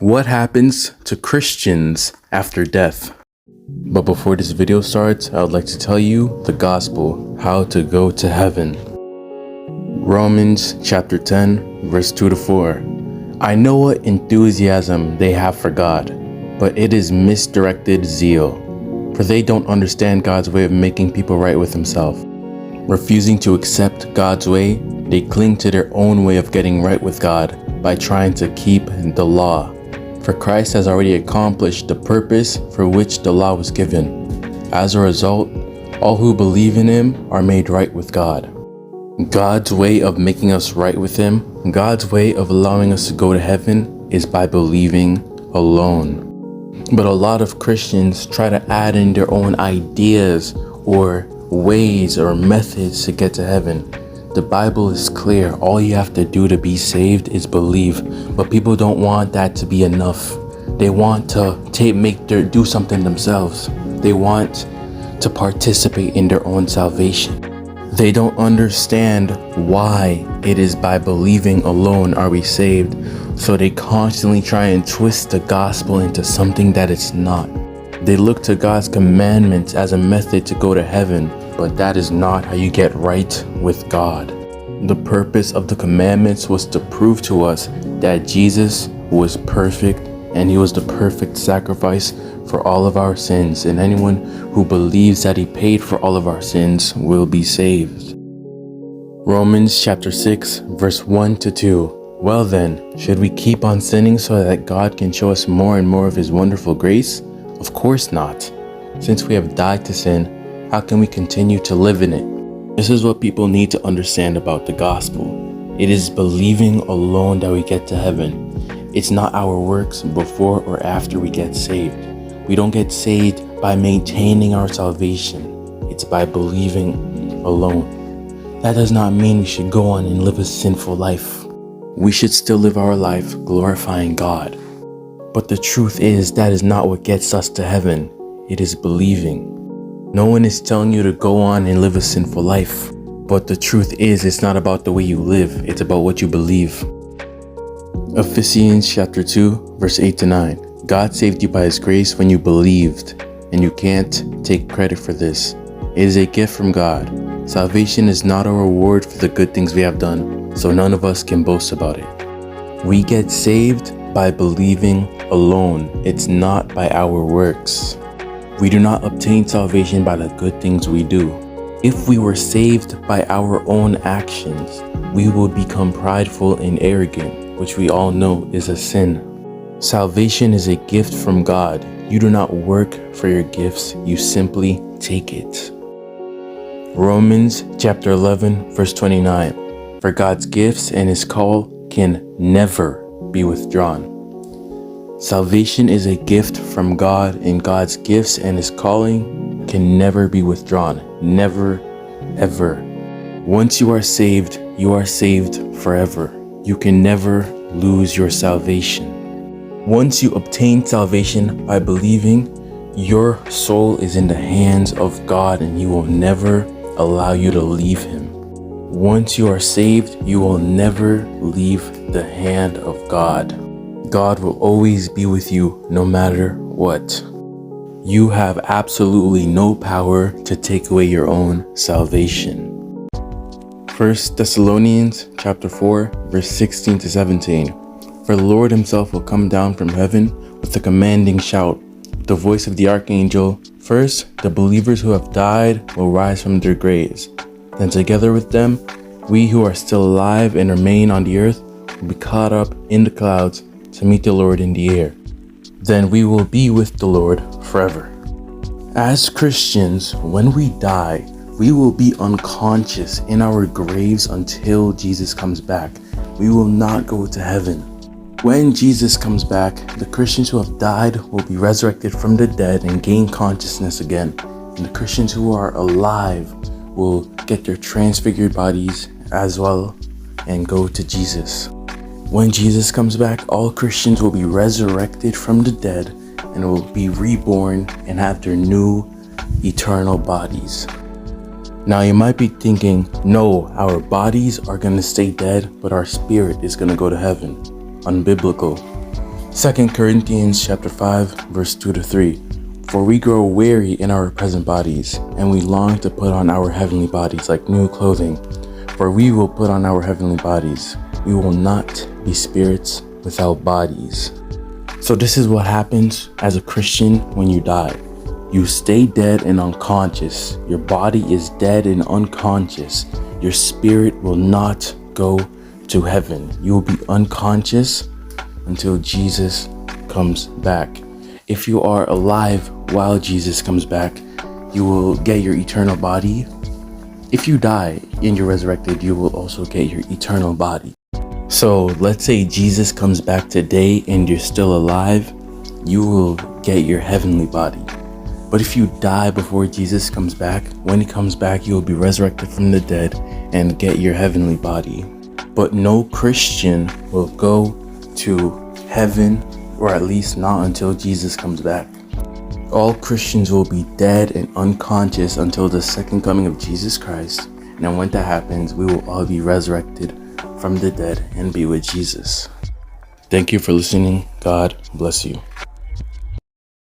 What happens to Christians after death? But before this video starts, I would like to tell you the gospel, how to go to heaven. Romans chapter 10, verse 2 to 4. I know what enthusiasm they have for God, but it is misdirected zeal, for they don't understand God's way of making people right with himself. Refusing to accept God's way, they cling to their own way of getting right with God by trying to keep the law. For Christ has already accomplished the purpose for which the law was given. As a result, all who believe in him are made right with God. God's way of making us right with him, God's way of allowing us to go to heaven, is by believing alone. But a lot of Christians try to add in their own ideas or ways or methods to get to heaven. The Bible is clear. All you have to do to be saved is believe. But people don't want that to be enough. They want to do something themselves. They want to participate in their own salvation. They don't understand why it is by believing alone are we saved. So they constantly try and twist the gospel into something that it's not. They look to God's commandments as a method to go to heaven, but that is not how you get right with God. The purpose of the commandments was to prove to us that Jesus was perfect and he was the perfect sacrifice for all of our sins, and anyone who believes that he paid for all of our sins will be saved. Romans chapter 6, verse 1 to 2. Well then, should we keep on sinning so that God can show us more and more of his wonderful grace? Of course not. Since we have died to sin, how can we continue to live in it? This is what people need to understand about the gospel. It is believing alone that we get to heaven. It's not our works before or after we get saved. We don't get saved by maintaining our salvation. It's by believing alone. That does not mean we should go on and live a sinful life. We should still live our life glorifying God. But the truth is, that is not what gets us to heaven. It is believing. No one is telling you to go on and live a sinful life. But the truth is, it's not about the way you live. It's about what you believe. Ephesians chapter 2, verse 8 to 9. God saved you by his grace when you believed, and you can't take credit for this. It is a gift from God. Salvation is not a reward for the good things we have done, so none of us can boast about it. We get saved by believing alone. It's not by our works. We do not obtain salvation by the good things we do. If we were saved by our own actions, we would become prideful and arrogant, which we all know is a sin. Salvation is a gift from God. You do not work for your gifts, you simply take it. Romans chapter 11, verse 29. For God's gifts and his call can never be withdrawn. Salvation is a gift from God, and God's gifts and his calling can never be withdrawn. Never, ever. Once you are saved forever. You can never lose your salvation. Once you obtain salvation by believing, your soul is in the hands of God and he will never allow you to leave him. Once you are saved, you will never leave the hand of God. God will always be with you no matter what. You have absolutely no power to take away your own salvation. 1 Thessalonians chapter 4, verse 16 to 17. For the Lord himself will come down from heaven with a commanding shout, the voice of the archangel. First, the believers who have died will rise from their graves. Then together with them, we who are still alive and remain on the earth will be caught up in the clouds to meet the Lord in the air. Then we will be with the Lord forever. As Christians, when we die, we will be unconscious in our graves until Jesus comes back. We will not go to heaven. When Jesus comes back, the Christians who have died will be resurrected from the dead and gain consciousness again. And the Christians who are alive will get their transfigured bodies as well and go to Jesus. When Jesus comes back, all Christians will be resurrected from the dead and will be reborn and have their new eternal bodies. Now you might be thinking, no, our bodies are going to stay dead, but our spirit is going to go to heaven. Unbiblical. 2 Corinthians chapter 5, verse 2 to 3. For we grow weary in our present bodies, and we long to put on our heavenly bodies like new clothing. For we will put on our heavenly bodies. We will not be spirits without bodies. So this is what happens as a Christian when you die. You stay dead and unconscious. Your body is dead and unconscious. Your spirit will not go to heaven. You will be unconscious until Jesus comes back. If you are alive while Jesus comes back, you will get your eternal body. If you die and you're resurrected, you will also get your eternal body. So let's say Jesus comes back today and you're still alive, you will get your heavenly body. But if you die before Jesus comes back, when he comes back, you will be resurrected from the dead and get your heavenly body. But no Christian will go to heaven, or at least not until Jesus comes back. All Christians will be dead and unconscious until the second coming of Jesus Christ. And then when that happens, we will all be resurrected from the dead and be with Jesus. Thank you for listening. God bless you.